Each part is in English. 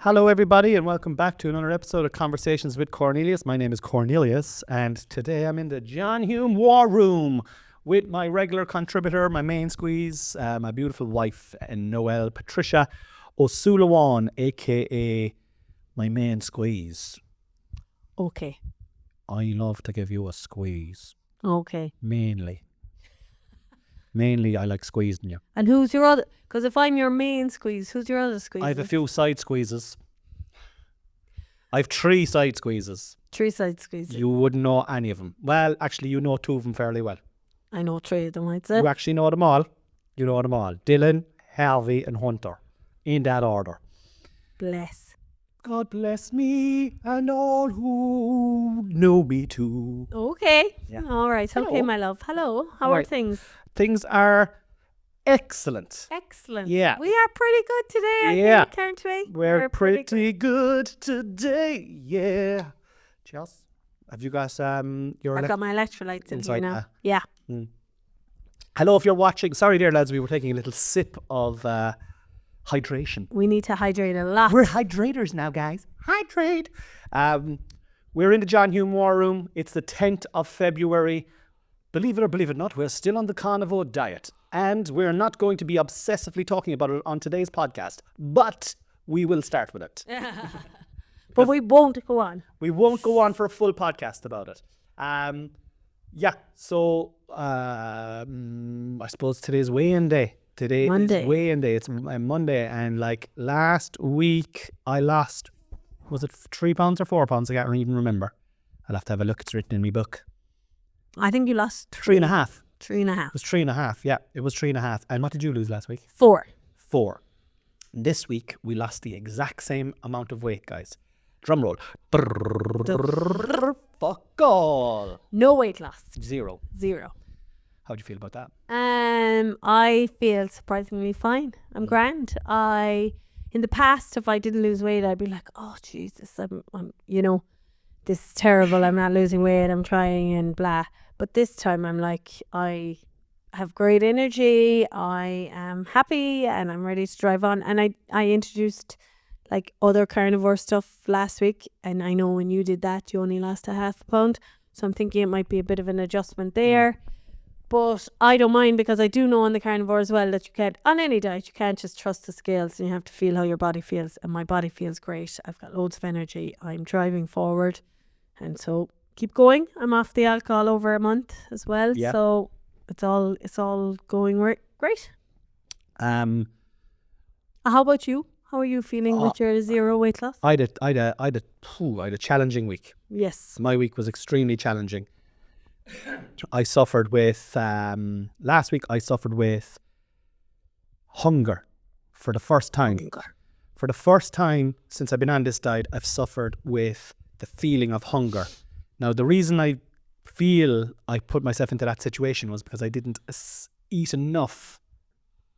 Hello, everybody, and welcome back to another episode of Conversations with Cornelius. My name is Cornelius, and today I'm in the John Hume War Room with my regular contributor, my main squeeze, my beautiful wife, Noelle Patricia O'Sullivan, a.k.a. my main squeeze. Okay. I love to give you a squeeze. Okay. Mainly, I like squeezing you. And who's your other? Because if I'm your main squeeze, who's your other squeeze? I have a few side squeezes. I have 3 side squeezes. 3 side squeezes. You wouldn't know any of them. Well, actually, you know 2 of them fairly well. I know 3 of them, I'd say. You actually know them all. You know them all. Dylan, Harvey and Hunter. In that order. Bless. God bless me and all who know me too. Okay. Yeah. All right. Hello. Okay, my love. Hello. How All are right. things? Things are excellent. Excellent. Yeah. We are pretty good today, I Yeah. think, aren't we? We're pretty good today. Yeah. Cheers. Have you got your I've got my electrolytes in inside, here now. Yeah. Hello, if you're watching. Sorry, dear lads, we were taking a little sip of hydration. We need to hydrate a lot. We're hydrators now, guys. Hydrate. We're in the John Hume War Room. It's the 10th of February. Believe it or believe it not, we're still on the carnivore diet. And we're not going to be obsessively talking about it on today's podcast. But we will start with it. But we won't go on. We won't go on for a full podcast about it. So I suppose today's weigh-in day. Today Monday. is weigh-in day. It's Monday. And like last week, I lost, was it 3 pounds or 4 pounds? I can't even remember. I'll have to have a look. It's written in my book. I think you lost 3.5. 3.5. It was 3.5. Yeah, it was 3.5. And what did you lose last week? 4. 4. This week, we lost the exact same amount of weight, guys. Drum roll. Fuck all. No weight loss. 0. 0. How do you feel about that? I feel surprisingly fine. I'm grand. In the past, if I didn't lose weight, I'd be like, oh Jesus, I'm this is terrible. I'm not losing weight. I'm trying and blah. But this time, I'm like, I have great energy. I am happy and I'm ready to drive on. And I introduced like other carnivore stuff last week, and I know when you did that, you only lost a ½ pound. So I'm thinking it might be a bit of an adjustment there. But I don't mind, because I do know on the carnivore as well that you can't, on any diet, you can't just trust the scales, and you have to feel how your body feels. And my body feels great. I've got loads of energy. I'm driving forward. And so keep going. I'm off the alcohol over a month as well. Yeah. So it's all going great. Um, How about you? How are you feeling with your 0 weight loss? I had a challenging week. Yes. My week was extremely challenging. I suffered with last week. I suffered with hunger for the first time. For the first time since I've been on this diet, I've suffered with the feeling of hunger. Now, the reason I feel I put myself into that situation was because I didn't eat enough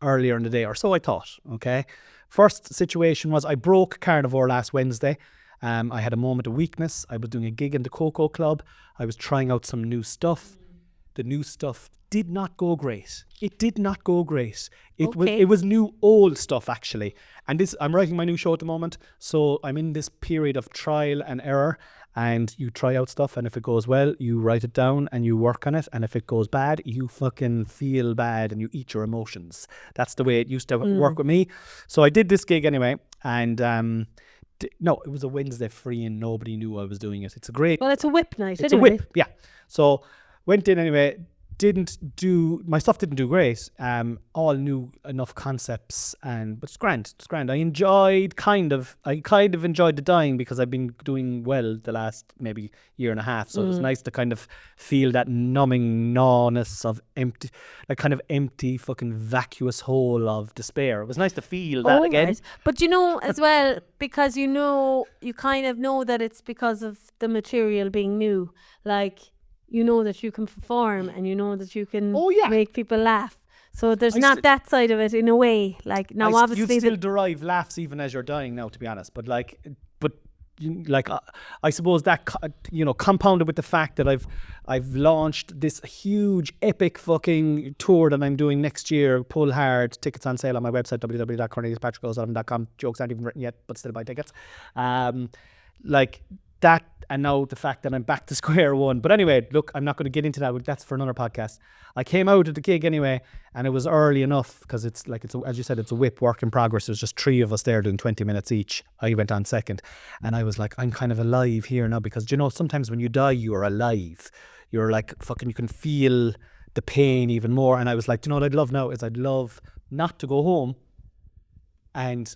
earlier in the day, or so I thought. Okay. First situation was I broke carnivore last Wednesday. I had a moment of weakness. I was doing a gig in the Cocoa Club. I was trying out some new stuff. The new stuff did not go great. It did not go great. It was new old stuff, actually. And I'm writing my new show at the moment, so I'm in this period of trial and error. And you try out stuff, and if it goes well, you write it down and you work on it. And if it goes bad, you fucking feel bad and you eat your emotions. That's the way it used to work with me. So I did this gig anyway, and no, it was a Wednesday free and nobody knew I was doing it. It's a great... Well, it's a whip night. It's anyway. a whip, yeah. So went in anyway. My stuff didn't do great. All new enough concepts, but it's grand. It's grand. I kind of enjoyed the dying, because I've been doing well the last maybe year and a half. So it was nice to kind of feel that numbing gnawness of empty, like kind of empty fucking vacuous hole of despair. It was nice to feel that again. Right. But as well, because you kind of know that it's because of the material being new. Like, you know that you can perform, and you know that you can make people laugh. So there's not that side of it in a way. Like, now obviously you still derive laughs even as you're dying now, to be honest. But like I suppose that compounded with the fact that I've launched this huge epic fucking tour that I'm doing next year. Pull hard. Tickets on sale on my website www.corneliuspatrickgoeson.com. Jokes aren't even written yet, but still buy tickets. Like that, and now the fact that I'm back to square one. But anyway, look, I'm not going to get into that. That's for another podcast. I came out of the gig anyway, and it was early enough because as you said, it's a whip work in progress. There's just 3 of us there doing 20 minutes each. I went on second, and I was like, I'm kind of alive here now, because sometimes when you die, you're alive. You're like fucking, you can feel the pain even more. And I was like, what I'd love now is I'd love not to go home. And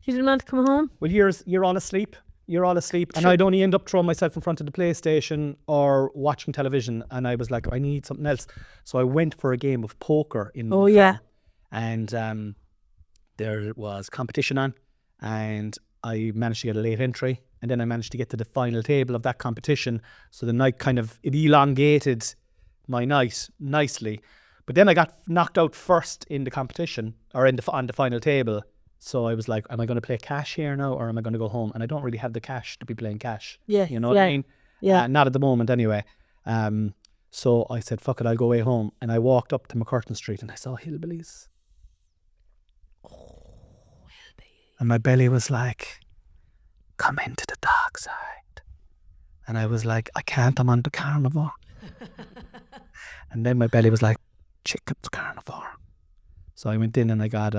you didn't want to come home? Well, you're all asleep. You're all asleep. And I'd only end up throwing myself in front of the PlayStation or watching television. And I was like, I need something else. So I went for a game of poker in and there was competition on, and I managed to get a late entry, and then I managed to get to the final table of that competition. So the night it elongated my night nicely. But then I got knocked out first in the competition, or on the final table. So I was like, am I going to play cash here now, or am I going to go home? And I don't really have the cash to be playing cash. Yeah. You know what I mean? Yeah. Not at the moment anyway. So I said, fuck it, I'll go way home. And I walked up to McCurtain Street and I saw hillbillies. And my belly was like, come into the dark side. And I was like, I can't, I'm on the carnivore. And then my belly was like, chicken's carnivore. So I went in and I said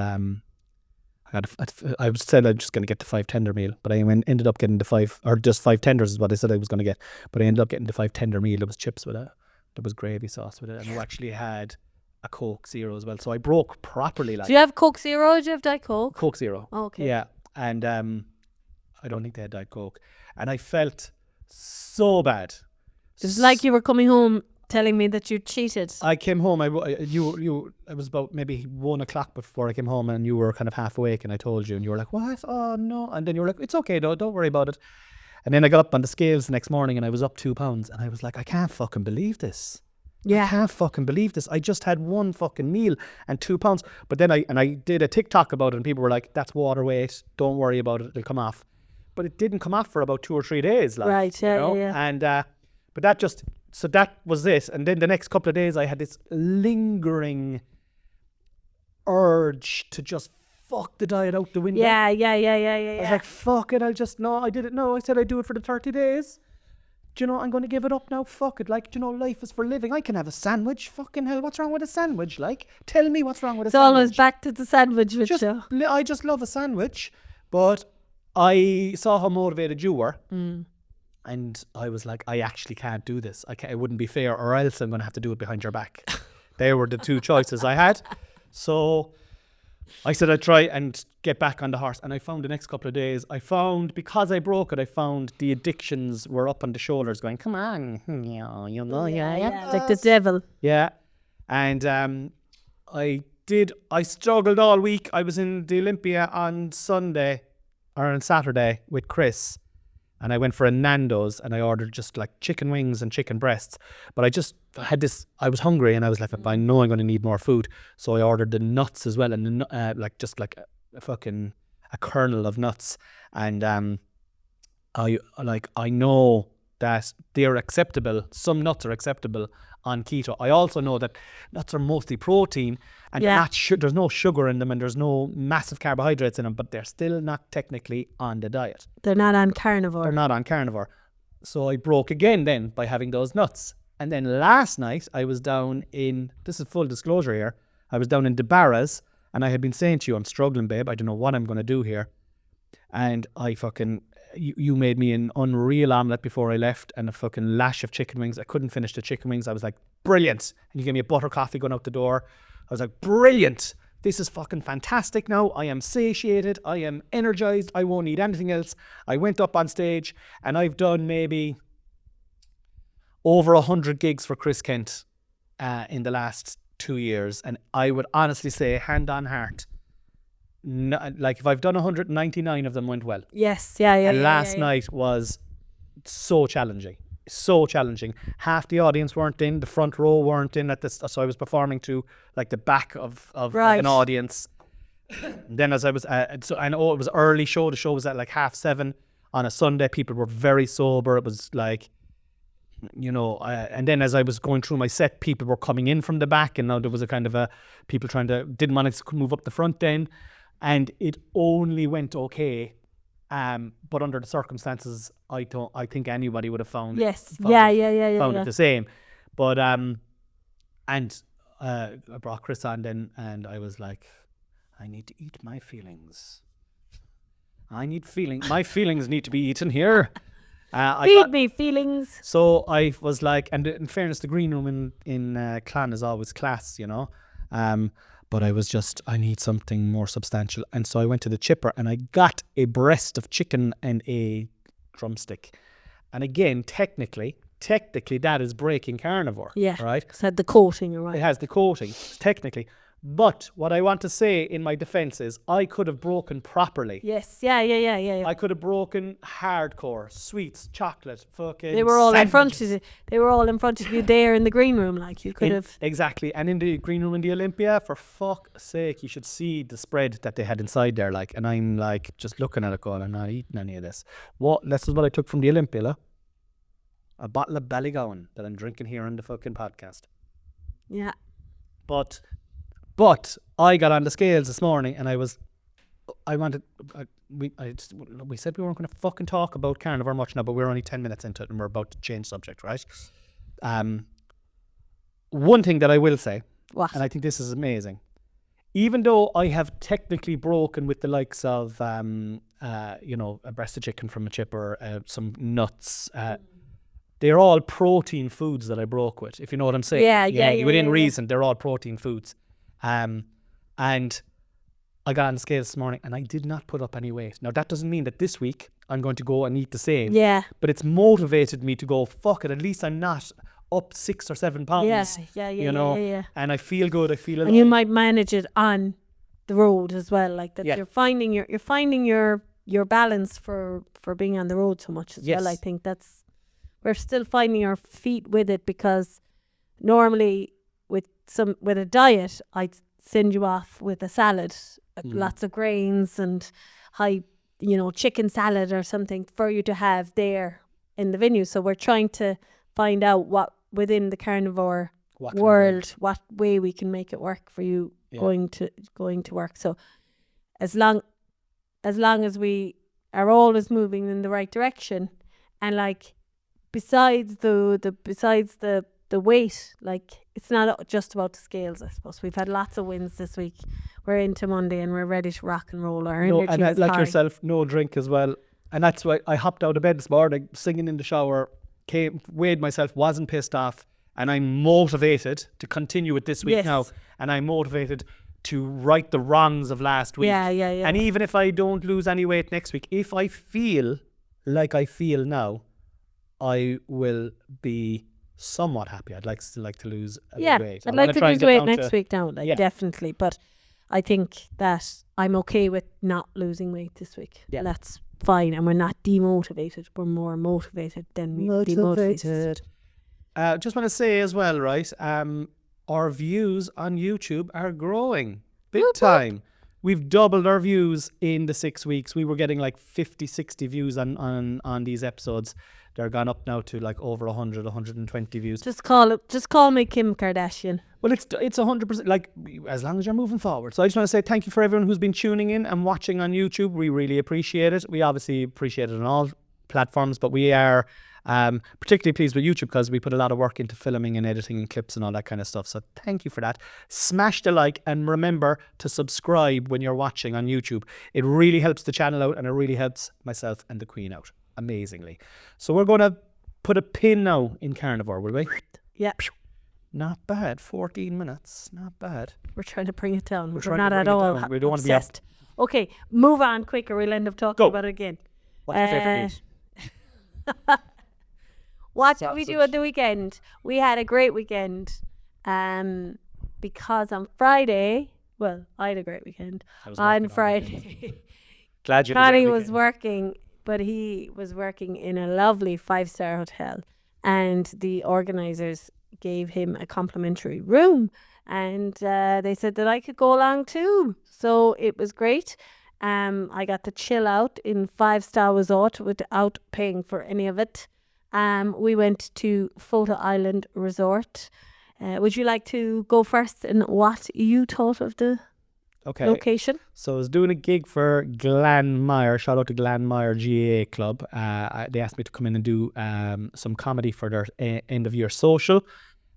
I was just going to get the 5 tender meal, but I ended up getting the 5, or just 5 tenders is what I said I was going to get. But I ended up getting the 5 tender meal. There was chips with it. There was gravy sauce with it. And we actually had a Coke Zero as well. So I broke properly. Do you have Coke Zero or do you have Diet Coke? Coke Zero. Oh, okay. Yeah. And I don't think they had Diet Coke. And I felt so bad. It was like you were coming home telling me that you cheated. I came home. It was about maybe 1 o'clock before I came home, and you were kind of half awake, and I told you, and you were like, what? Oh no. And then you were like, it's okay though, don't worry about it. And then I got up on the scales the next morning and I was up 2 pounds, and I was like, I can't fucking believe this. Yeah. I can't fucking believe this. I just had 1 fucking meal and 2 pounds. But then I did a TikTok about it, and people were like, that's water weight, don't worry about it, it'll come off. But it didn't come off for about 2 or 3 days. Like, right, yeah, yeah. And but that just, so that was it. And then the next couple of days I had this lingering urge to just fuck the diet out the window. Yeah. I was like, fuck it, I did it. No, I said I'd do it for the 30 days. Do you know, I'm going to give it up now. Fuck it. Like, do you know, life is for living. I can have a sandwich. Fucking hell, what's wrong with a sandwich? Like, tell me what's wrong with a sandwich. It's always back to the sandwich with you. I just love a sandwich. But I saw how motivated you were. And I was like, I actually can't do this. It wouldn't be fair, or else I'm going to have to do it behind your back. They were the 2 choices I had. So I said I'd try and get back on the horse. And I found the next couple of days, because I broke it, I found the addictions were up on the shoulders going, come on. Yeah. Like the devil. Yeah. And I struggled all week. I was in the Olympia on Sunday or on Saturday with Chris. And I went for a Nando's and I ordered just like chicken wings and chicken breasts. But I just had I was hungry and I was like, I know I'm going to need more food. So I ordered the nuts as well, and a kernel of nuts. And I know that they're acceptable. Some nuts are acceptable on keto. I also know that nuts are mostly protein, and there's no sugar in them, and there's no massive carbohydrates in them, but they're still not technically on the diet. They're not on carnivore. So I broke again then by having those nuts. And then last night I was down in, this is full disclosure here, I was down in DeBarra's, and I had been saying to you, I'm struggling, babe, I don't know what I'm going to do here. And you made me an unreal omelette before I left, and a fucking lash of chicken wings. I couldn't finish the chicken wings. I was like, brilliant. And you gave me a butter coffee going out the door. I was like, brilliant. This is fucking fantastic now. I am satiated. I am energized. I won't need anything else. I went up on stage, and I've done maybe over 100 gigs for Chris Kent in the last 2 years. And I would honestly say, hand on heart, like if I've done 199 of them went well. Yes, yeah. And last night was so challenging. Half the audience weren't in, the front row weren't in at this, so I was performing to like the back of an audience. Then as I was, I know it was early show. The show was at like 7:30. on a Sunday. People were very sober. It was like, you know, and then as I was going through my set, people were coming in from the back, and now there was a kind of people didn't want to move up the front then, and it only went okay. But under the circumstances, I think anybody would have found it the same. But I brought Chris on then, and I was like, I need to eat my feelings. My feelings need to be eaten here. Feed me feelings. So I was like, and in fairness, the green room in Clan is always class, you know. But I need something more substantial. And so I went to the chipper and I got a breast of chicken and a drumstick. And again, technically that is breaking carnivore. Yeah. Right? It had the coating, right? It has the coating, technically. But what I want to say in my defense is I could have broken properly. Yes. Yeah. I could have broken hardcore, sweets, chocolate, fucking They were all sandwiches. in front of you. They were all in front of you there in the green room, like you could have. Exactly. And in the green room in the Olympia, for fuck's sake, you should see the spread that they had inside there, like, and I'm like just looking at it going, I'm not eating any of this. This is what I took from the Olympia, look. A bottle of Ballygowan that I'm drinking here on the fucking podcast. Yeah. But I got on the scales this morning and we said we weren't going to fucking talk about carnivore much now, but we're only 10 minutes into it and we're about to change subject, right? One thing that I will say, and I think this is amazing, even though I have technically broken with the likes of, a breast of chicken from a chipper, some nuts, they're all protein foods that I broke with, if you know what I'm saying. Yeah. Within reason, they're all protein foods. And I got on the scale this morning and I did not put up any weight. Now, that doesn't mean that this week I'm going to go and eat the same. Yeah. But it's motivated me to go, fuck it, at least I'm not up 6 or 7 pounds. Yeah. You know? And I feel good. I feel alive. And you might manage it on the road as well. Like that you're finding your balance for being on the road so much as well. I think we're still finding our feet with it, because normally with a diet, I'd send you off with a salad, lots of grains and chicken salad or something for you to have there in the venue. So we're trying to find out what within the carnivore world, what way we can make it work for you going to work. So as long as we are always moving in the right direction, and like besides the weight, like it's not just about the scales, I suppose. We've had lots of wins this week. We're into Monday and we're ready to rock and roll. Our energy is high. Yourself, no drink as well. And that's why I hopped out of bed this morning, singing in the shower, weighed myself, wasn't pissed off, and I'm motivated to continue it this week now. And I'm motivated to right the wrongs of last week. Yeah. And even if I don't lose any weight next week, if I feel like I feel now, I will be somewhat happy. I'd still like to lose a bit of weight. I'd like to lose weight next week now, definitely. But I think that I'm okay with not losing weight this week. Yeah. That's fine. And we're not demotivated. We're more motivated than demotivated. Just want to say as well, right, our views on YouTube are growing big time. We've doubled our views in the 6 weeks. We were getting like 50, 60 views on these episodes. They're gone up now to like over 100, 120 views. Just call me Kim Kardashian. Well, it's 100%, like, as long as you're moving forward. So I just want to say thank you for everyone who's been tuning in and watching on YouTube. We really appreciate it. We obviously appreciate it on all platforms, but we are particularly pleased with YouTube because we put a lot of work into filming and editing and clips and all that kind of stuff. So thank you for that. Smash the like and remember to subscribe when you're watching on YouTube. It really helps the channel out and it really helps myself and the Queen out amazingly. So we're going to put a pin now in carnivore, will we? Yeah. Not bad. 14 minutes. Not bad. We're trying to bring it down. We're not at all. We don't want to be obsessed. Okay, move on quicker. We'll end up talking about it again. What's your favourite news? What did we do at the weekend? We had a great weekend because on Friday, well, I had a great weekend. On Friday, Glad you Connie was working, but he was working in a lovely 5-star hotel, and the organisers gave him a complimentary room, and they said that I could go along too. So it was great. I got to chill out in 5-star resort without paying for any of it. We went to Photo Island Resort. Would you like to go first in what you thought of the location? So I was doing a gig for Glanmire. Shout out to Glanmire GAA Club. They asked me to come in and do some comedy for their end of year social.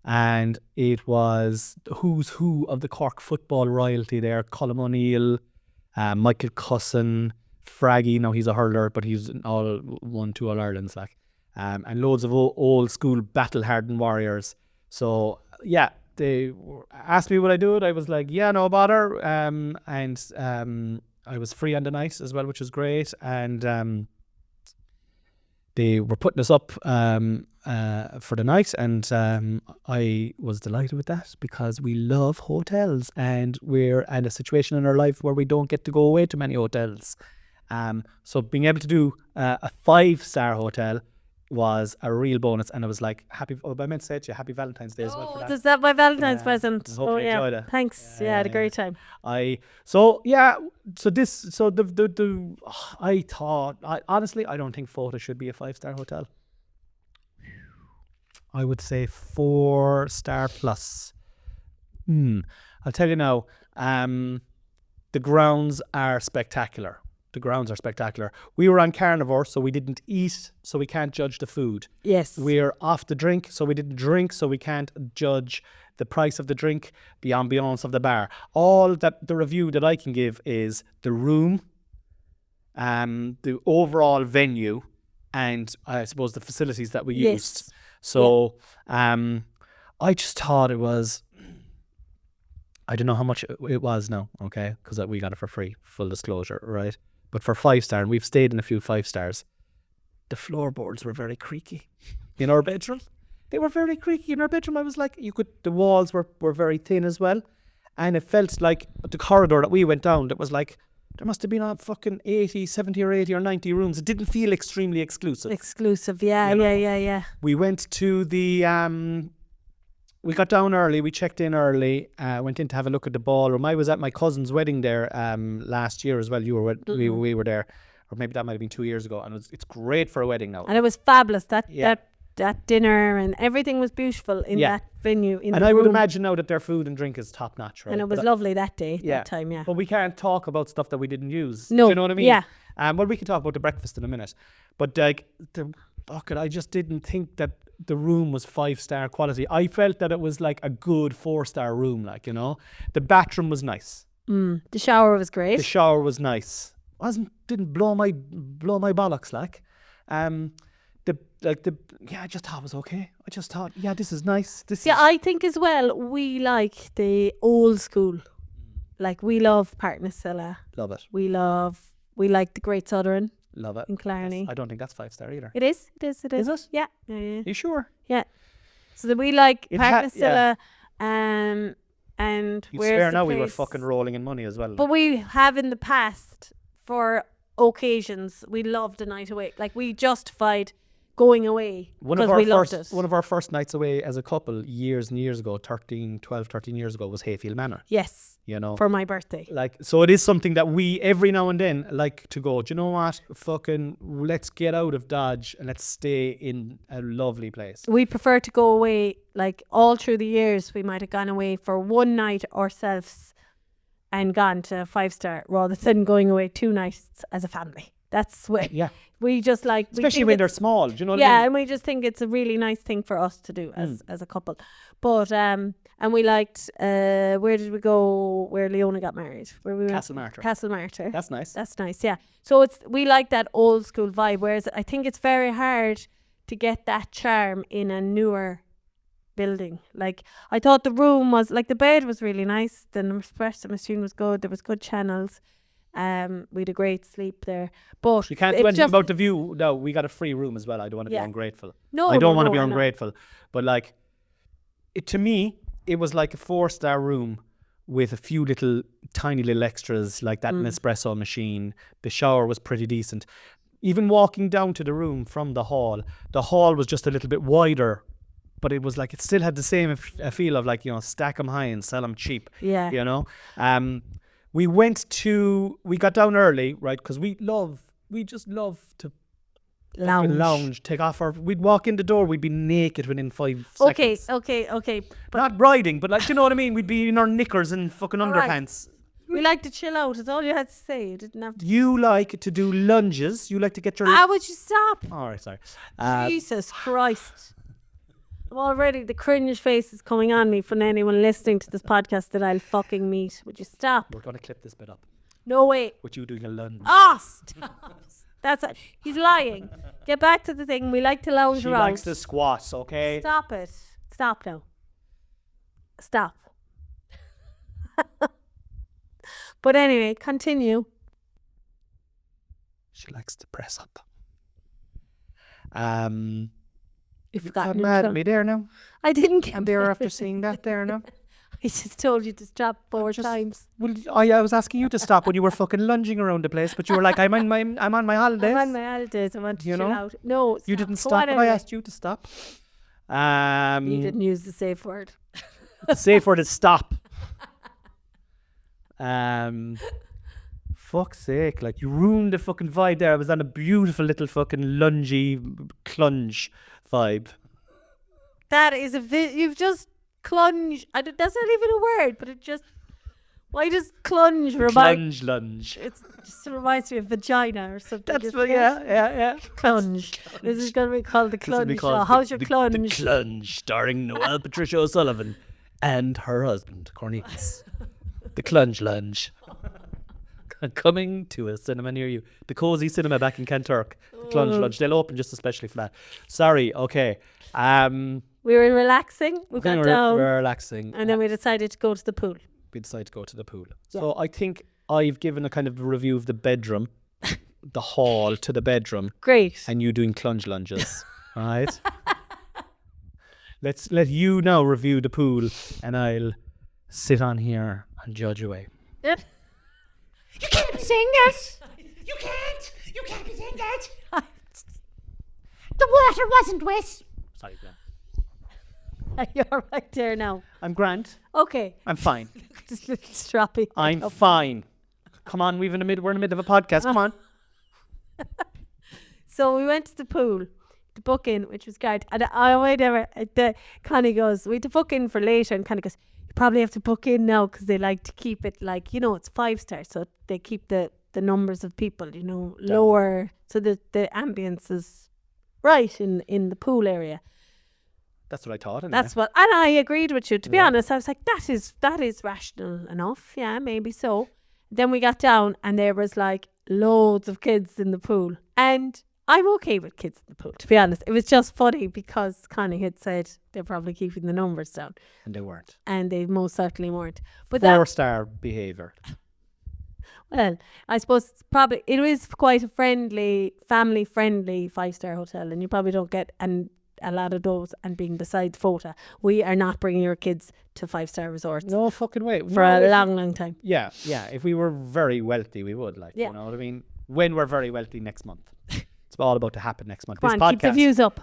And it was the who's who of the Cork football royalty there. Colm O'Neill, Michael Cusson, Fraggy. Now he's a hurler, but he's won 2 All-Irelands. And loads of old school battle-hardened warriors. So, yeah. They asked me would I do it. I was like, yeah, no bother. And I was free on the night as well, which was great. And they were putting us up for the night, and I was delighted with that because we love hotels, and we're in a situation in our life where we don't get to go away to many hotels. So being able to do a 5-star hotel was a real bonus, and I was like, I meant to say to you, happy Valentine's Day as well for that. Is that my Valentine's present? I hope you enjoyed it. Thanks. I had a great time. I thought, honestly, I don't think Photo should be a 5-star hotel. I would say 4-star plus. I'll tell you now, the grounds are spectacular. We were on carnivore, so we didn't eat, so we can't judge the food. Yes. We're off the drink, so we didn't drink, so we can't judge the price of the drink, the ambiance of the bar. All that the review that I can give is the room, the overall venue, and I suppose the facilities that we used. So I just thought it was, I don't know how much it was now, okay, because we got it for free, full disclosure, right? But for 5-star, and we've stayed in a few 5-stars, the floorboards were very creaky in our bedroom. They were very creaky in our bedroom. I was like, the walls were very thin as well. And it felt like the corridor that we went down, that was like, there must have been a fucking 70 or 80 or 90 rooms. It didn't feel extremely exclusive. Yeah. We went to the, we got down early, we checked in early, went in to have a look at the ballroom. I was at my cousin's wedding there last year as well. You were we were there, or maybe that might have been 2 years ago. And it's great for a wedding now. And it was fabulous. That dinner and everything was beautiful in that venue. And I would imagine now that their food and drink is top notch, right? And it was lovely that day, that time, yeah. But we can't talk about stuff that we didn't use. No. Do you know what I mean? Yeah. Well, we can talk about the breakfast in a minute. But I just didn't think that the room was 5-star quality. I felt that it was like a good 4-star room, like, you know. The bathroom was nice. The shower was great. The shower was nice. Didn't blow my bollocks, like. I just thought it was okay. I just thought, this is nice. I think as well, we like the old school. Like, we love Park Nasilla. Love it. We like the Great Southern. Love it. In Clarny. I don't think that's 5-star either. It is. Is it? Yeah. You sure? Yeah. So that we like Park Nasilla, and you swear now we were fucking rolling in money as well. But we have in the past, for occasions, we loved a night away. Like, we justified going away because we loved it. One of our first nights away as a couple years and years ago, 13 years ago, was Hayfield Manor. Yes. You know, for my birthday. Like, so it is something that we every now and then like to go, do you know what? Fucking let's get out of Dodge and let's stay in a lovely place. We prefer to go away, like, all through the years. We might have gone away for one night ourselves and gone to 5-star rather than going away 2 nights as a family. That's what we just like, especially when they're small. Do you know what I mean? Yeah, and we just think it's a really nice thing for us to do as a couple. But and we liked where did we go? Where Leona got married? Where we Castle Martyr. That's nice. That's nice. Yeah. So we like that old school vibe. Whereas I think it's very hard to get that charm in a newer building. Like, I thought the room was like, the bed was really nice. The espresso machine was good. There was good channels. We had a great sleep there, but you can't do anything about the view. No, we got a free room as well. I don't want to be ungrateful. I don't want to be ungrateful. But like, to me, it was like a 4-star room with a few tiny little extras, like that Nespresso machine. The shower was pretty decent. Even walking down to the room from the hall was just a little bit wider, but it was like, it still had the same feel of, like, you know, stack them high and sell them cheap. Yeah. You know? We got down early, right? Because we just love to lounge, take off we'd walk in the door, we'd be naked within 5 seconds. Okay. Not riding, but like, you know what I mean? We'd be in our knickers and fucking underpants. We like to chill out. It's all you had to say. You didn't have to. You like to do lunges. You like to get your... would you stop? All right, sorry. Jesus Christ. I'm already, the cringe face is coming on me from anyone listening to this podcast that I'll fucking meet. Would you stop? We're going to clip this bit up. No way. With you doing a lunge. Stop. That's it. He's lying. Get back to the thing. We like to lounge around. She likes to squat, okay? Stop it. Stop now. Stop. But anyway, continue. She likes to press up. You've gotten mad at me there now. I didn't get And there after seeing that there now. I just told you to stop 4 times. Well, I was asking you to stop when you were fucking lunging around the place, but you were like, I'm on my holidays. I'm on my holidays. I want to chill out. No, stop. You didn't stop, but I asked you to stop. You didn't use the safe word. The safe word is stop. Fuck's sake, like, you ruined the fucking vibe there. I was on a beautiful little fucking lungy clunge vibe. That is you've just clunge. That's not even a word, but it just... Why does clunge remind... Clunge lunge. It just reminds me of vagina or something. That's what, yeah. Clunge. This is going to be called the clunge. How's your clunge? The Clunge, starring Noelle Patricia O'Sullivan and her husband, Cornelius. The Clunge Lunge. Coming to a cinema near you. The Cozy Cinema back in Kanturk. The Clunge Lunge. They'll open just especially for that. Sorry, okay. We were relaxing. We got down. We were relaxing. And then we decided to go to the pool. We decided to go to the pool. Yeah. So I think I've given a kind of review of the bedroom, the hall to the bedroom. Great. And you doing clunge lunges. Right? Let's let you now review the pool, and I'll sit on here and judge away. Yep. You can't be saying that. You can't be saying that. The water wasn't wet. Sorry, Glenn. You're right there now. I'm grand. Okay. I'm fine. This little stroppy. I'm fine. Come on, we're in the middle of a podcast. Come on. So we went to the pool to book in, which was great. And Connie goes, we had to book in for later, and Connie goes, you probably have to book in now because they like to keep it like, it's 5-star, so they keep the numbers of people, lower, so that the ambience is right in the pool area. That's what I thought. Anyway. That's what, and I agreed with you. To be honest, I was like, that is rational enough. Yeah, maybe so. Then we got down, and there was like loads of kids in the pool, and I'm okay with kids in the pool. To be honest, it was just funny because Connie had said they're probably keeping the numbers down, and they weren't. And they most certainly weren't. But 4-star behaviour. Well, I suppose it is quite a friendly, family-friendly 5-star hotel, and you probably don't get a lot of those. And being beside the photo, we are not bringing your kids to 5-star resorts. No fucking way. For a long time. Yeah. If we were very wealthy, we would. You know what I mean? When we're very wealthy next month. It's all about to happen next month. Come on, keep the views up.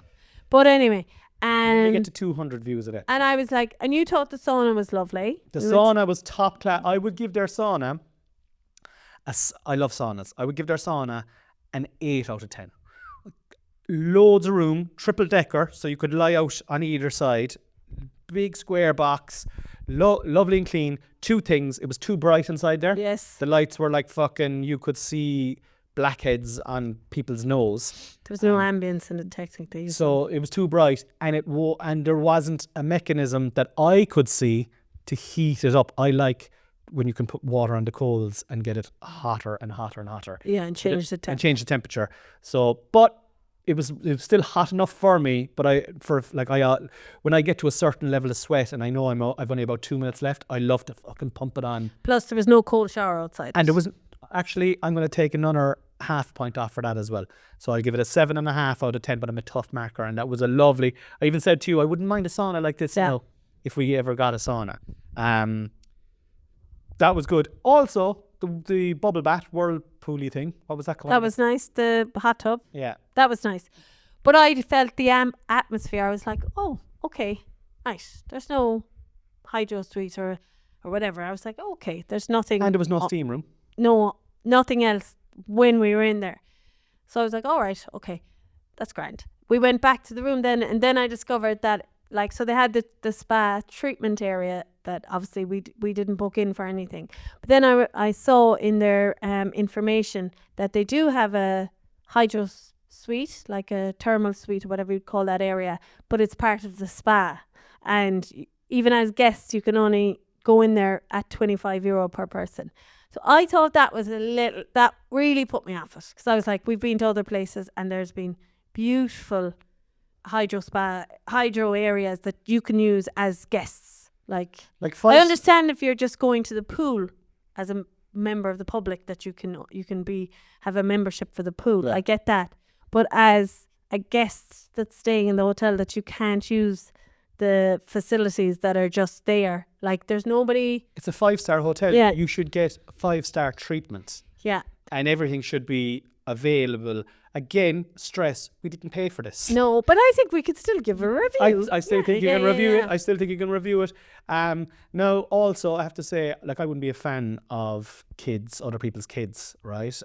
But anyway, we get to 200 views a day. And I was like, and you thought the sauna was lovely. The sauna was top class. I would give their sauna, I love saunas. I would give their sauna an 8 out of 10. Loads of room, triple decker, so you could lie out on either side. Big square box, lovely and clean. 2 things. It was too bright inside there. Yes. The lights were like fucking, you could see blackheads on people's nose. There was no ambience in it technically. So it was too bright, and and there wasn't a mechanism that I could see to heat it up. I like when you can put water on the coals and get it hotter and hotter and hotter. Yeah, and change the temperature. And change the temperature. So, but it was still hot enough for me. But when I get to a certain level of sweat and I know I've only about 2 minutes left, I love to fucking pump it on. Plus, there was no cold shower outside. And there wasn't. Actually, I'm going to take another half point off for that as well. So I'll give it a 7.5 out of 10, but I'm a tough marker. And that was a lovely, I even said to you, I wouldn't mind a sauna like this now if we ever got a sauna. That was good. Also, the bubble bath whirlpool-y thing. What was that called? That was nice. The hot tub. Yeah. That was nice. But I felt the atmosphere. I was like, oh, okay, nice. There's no hydro suite or or whatever. I was like, okay, there's nothing. And there was no steam room. No, nothing else when we were in there. So I was like, all right, okay, that's grand. We went back to the room then, and then I discovered that, like, so they had the spa treatment area that obviously we didn't book in for anything. But then I saw in their information that they do have a hydro suite, like a thermal suite or whatever you'd call that area, but it's part of the spa. And even as guests, you can only go in there at €25 per person. So I thought that was that really put me off it, because I was like, we've been to other places and there's been beautiful hydro areas that you can use as guests. Like I understand if you're just going to the pool as a member of the public that you can have a membership for the pool. Yeah. I get that. But as a guest that's staying in the hotel, that you can't use the facilities that are just there. Like there's nobody. It's a 5-star hotel. Yeah. You should get 5-star treatments. Yeah. And everything should be available. Again, stress, we didn't pay for this. No, but I think we could still give a review. I still think you can review it. I still think you can review it. Now, also, I have to say, like, I wouldn't be a fan of other people's kids, right?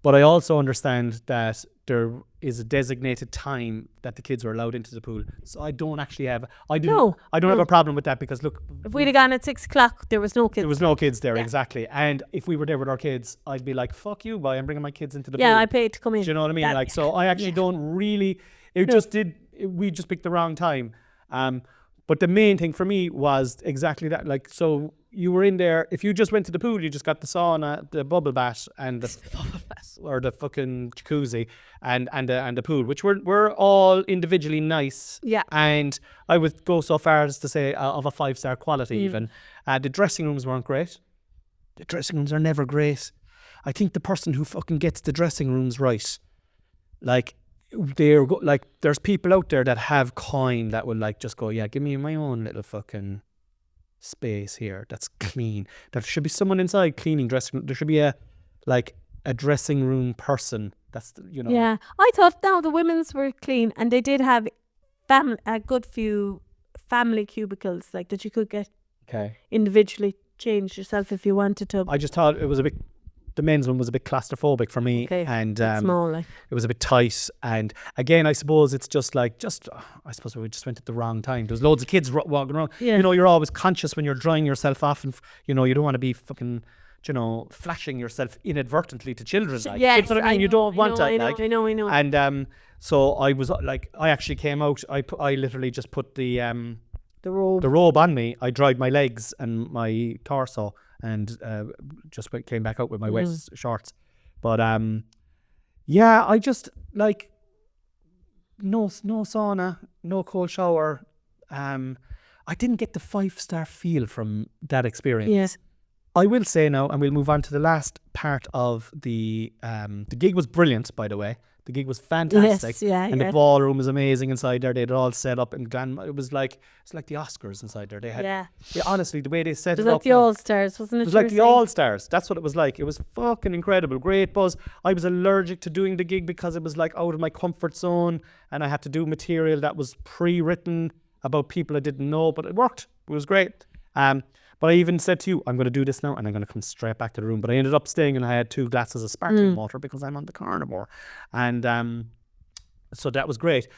But I also understand that there is a designated time that the kids are allowed into the pool. So I don't actually have... I don't have a problem with that, because, look... If we'd have gone at 6 o'clock, there was no kids. There was no kids there, exactly. And if we were there with our kids, I'd be like, fuck you, boy, I'm bringing my kids into the pool. Yeah, I paid to come in. Do you know what I mean? So I actually don't really... We just picked the wrong time. But the main thing for me was exactly that. Like, so you were in there, if you just went to the pool, you just got the sauna, the bubble bath, and or the fucking jacuzzi and the pool, which were all individually nice. Yeah. And I would go so far as to say of a 5-star quality even. The dressing rooms weren't great. The dressing rooms are never great. I think the person who fucking gets the dressing rooms right, like, there's people out there that have coin that will like just go, yeah, give me my own little fucking space here that's clean. There should be someone inside cleaning dressing room. There should be a dressing room person. That's Yeah, I thought now the women's were clean, and they did have a good few family cubicles, like that you could get individually changed yourself if you wanted to. I just thought it was the men's one was a bit claustrophobic for me, and small, like. It was a bit tight. And again, I suppose it's I suppose we just went at the wrong time. There's loads of kids walking around. Yeah. You're always conscious when you're drying yourself off, and you don't want to be fucking, flashing yourself inadvertently to children. Like. Yes, what I mean. You don't want that. I know. And so I was like, I actually came out. I literally just put the robe on me. I dried my legs and my torso, and just came back out with my wet shorts. But I just like no sauna, no cold shower. I didn't get the 5-star feel from that experience. Yes. I will say now, and we'll move on to the last part of the gig was brilliant, by the way. The gig was fantastic. Yes, and the ballroom was amazing inside there. They had it all set up, and it was like the Oscars inside there. They had, honestly, the way they set it up. It was like the All-Stars, wasn't it? It was like the All-Stars. That's what it was like. It was fucking incredible. Great buzz. I was allergic to doing the gig because it was like out of my comfort zone, and I had to do material that was pre-written about people I didn't know, but it worked. It was great. But I even said to you, I'm going to do this now, and I'm going to come straight back to the room. But I ended up staying, and I had 2 glasses of sparkling water because I'm on the carnivore. And so that was great.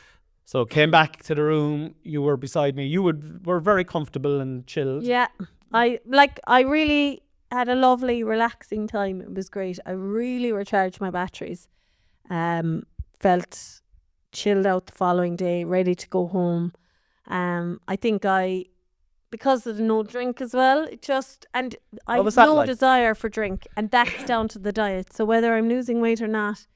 So came back to the room. You were beside me. You were very comfortable and chilled. Yeah. I really had a lovely, relaxing time. It was great. I really recharged my batteries. Felt chilled out the following day, ready to go home. I think because of the no drink as well, I have no desire for drink, and that's down to the diet. So whether I'm losing weight or not,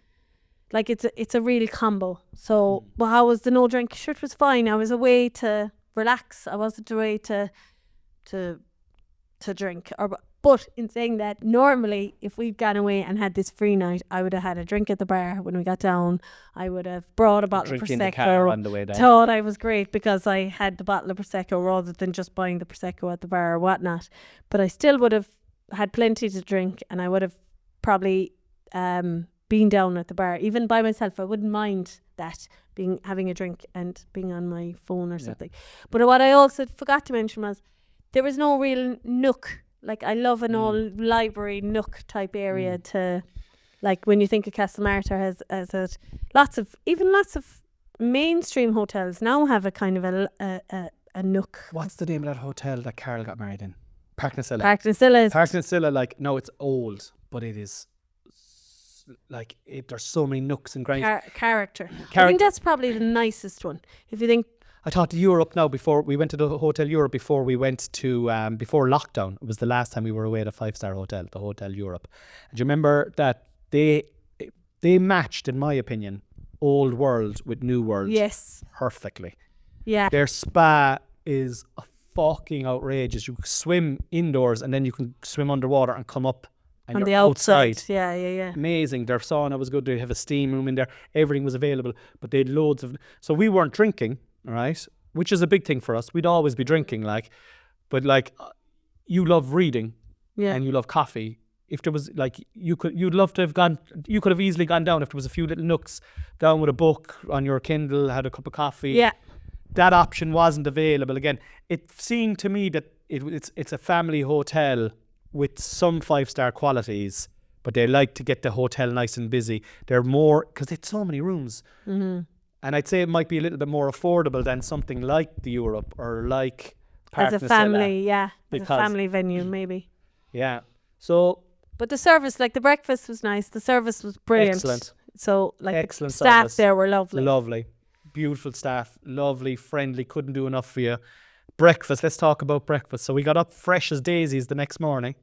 like it's a real combo. So but how was the no drink? Sure, it was fine. I was away to relax. I wasn't away to drink. But in saying that, normally if we'd gone away and had this free night, I would have had a drink at the bar when we got down. I would have brought a bottle of Prosecco. On the way down. Thought I was great because I had the bottle of Prosecco rather than just buying the Prosecco at the bar or whatnot. But I still would have had plenty to drink, and I would have probably been down at the bar, even by myself. I wouldn't mind that, having a drink and being on my phone or something. But what I also forgot to mention was there was no real nook. Like I love an old library nook type area to, like when you think of Castlemartyr has lots of mainstream hotels now have a kind of a nook. What's the name of that hotel that Carol got married in? Park Nasilla. Park Nasilla is Park Nasilla, like, no, it's old, but it is like there's so many nooks and crannies. character. I think that's probably the nicest one. If you think, I thought Europe now, before we went to the Hotel Europe, before we went to, before lockdown, it was the last time we were away at a 5-star hotel, the Hotel Europe. And do you remember that they matched, in my opinion, old world with new world yes, perfectly. yeah, Their spa is fucking outrageous. You swim indoors and then you can swim underwater and come up and on you're the outside. outside. Yeah. Amazing. Their sauna was good. They have a steam room in there. Everything was available, but they had loads of. So we weren't drinking, all right, which is a big thing for us. We'd always be drinking, like, but like, you love reading, Yeah. and you love coffee. If there was like, you'd love to have gone. You could have easily gone down if there was a few little nooks down with a book on your Kindle, had a cup of coffee. Yeah. That option wasn't available. Again, it seemed to me that it's a family hotel with some 5-star qualities, but they like to get the hotel nice and busy. They're more, because it's so many rooms. Mm-hmm. And I'd say it might be a little bit more affordable than something like the Europe or like Park As a Nasilla. family, yeah. As a Because- family venue, maybe. Yeah. So But the service, like the breakfast was nice. The service was brilliant. Excellent. So, like Excellent the staff service. there were lovely. lovely. Beautiful staff. Lovely, friendly. Couldn't do enough for you. Breakfast. Let's talk about breakfast. So we got up fresh as daisies the next morning.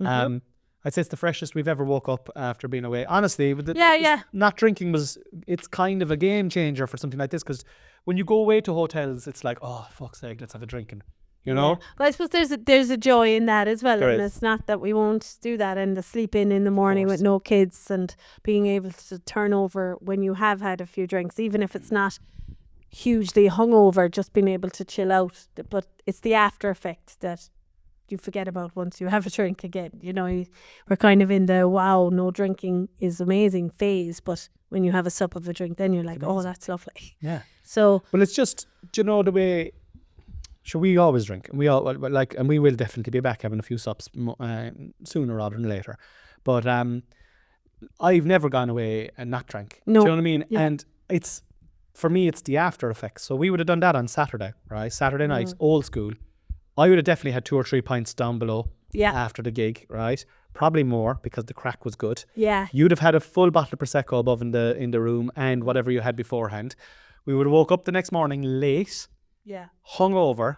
Mm-hmm. I'd say it's the freshest we've ever woke up after being away. Honestly, with Yeah. not drinking it's kind of a game changer for something like this, because when you go away to hotels, it's like, oh, fuck's sake, let's have a drink. And, you know? Yeah. But I suppose there's a joy in that as well. There And is. it's not that we won't do that and the sleep in the morning with course. no kids and being able to turn over when you have had a few drinks, even if it's not hugely hungover, just being able to chill out. But it's the after effect that you forget about once you have a drink again. You know, we're kind of in the wow, no drinking is amazing phase, but when you have a sup of a drink, then you're like, oh, that's lovely. Yeah. So Well, it's just, do you know the way? Sure, we always drink, and we all like, and we will definitely be back having a few sups sooner rather than later. But I've never gone away and not drank. No. Do you know what I mean? Yeah. And it's, for me, it's the after effects. So we would have done that on Saturday, right? Saturday night, old school. I would have definitely had 2 or 3 pints down below yeah, after the gig, right? Probably more because the crack was good. yeah, You'd have had a full bottle of Prosecco above in the room and whatever you had beforehand. We would have woke up the next morning late, yeah. hungover,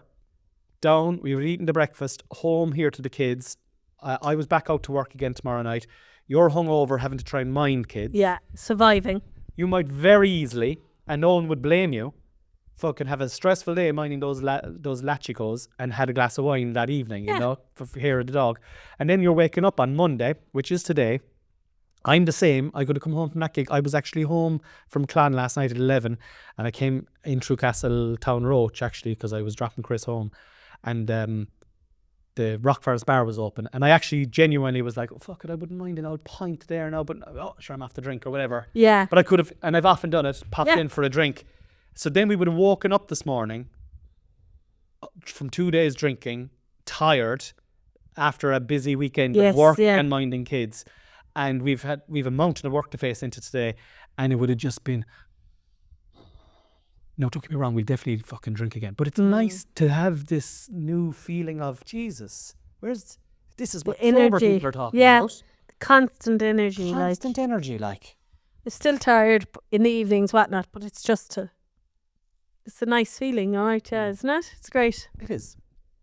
down. We were eating the breakfast, home here to the kids. I was back out to work again tomorrow night. You're hungover, having to try and mind kids. Yeah, surviving. You might very easily, and no one would blame you, fucking have a stressful day minding those lachicos and had a glass of wine that evening, you know, for hair of the dog. And then you're waking up on Monday, which is today. I'm the same. I could have come home from that gig. I was actually home from Clan last night at 11, and I came in through Castle Town Roach, actually, because I was dropping Chris home. And the Rockford's bar was open. And I actually genuinely was like, oh, fuck it, I wouldn't mind an old pint there now, but oh, sure, I'm off the drink or whatever. Yeah. But I could have, and I've often done it, popped Yeah. in for a drink. So then we would have woken up this morning from 2 days drinking, tired, after a busy weekend Yes, of work yeah. and minding kids. And we've a mountain of work to face into today. And it would have just been, no, don't get me wrong, we'll definitely fucking drink again. But it's nice to have this new feeling of, Jesus, this is what sober energy. people are talking Yeah. about. Constant energy. Constant energy, like. It's still tired in the evenings, whatnot, but it's just it's a nice feeling, all right, yeah, isn't it? It's great. It is.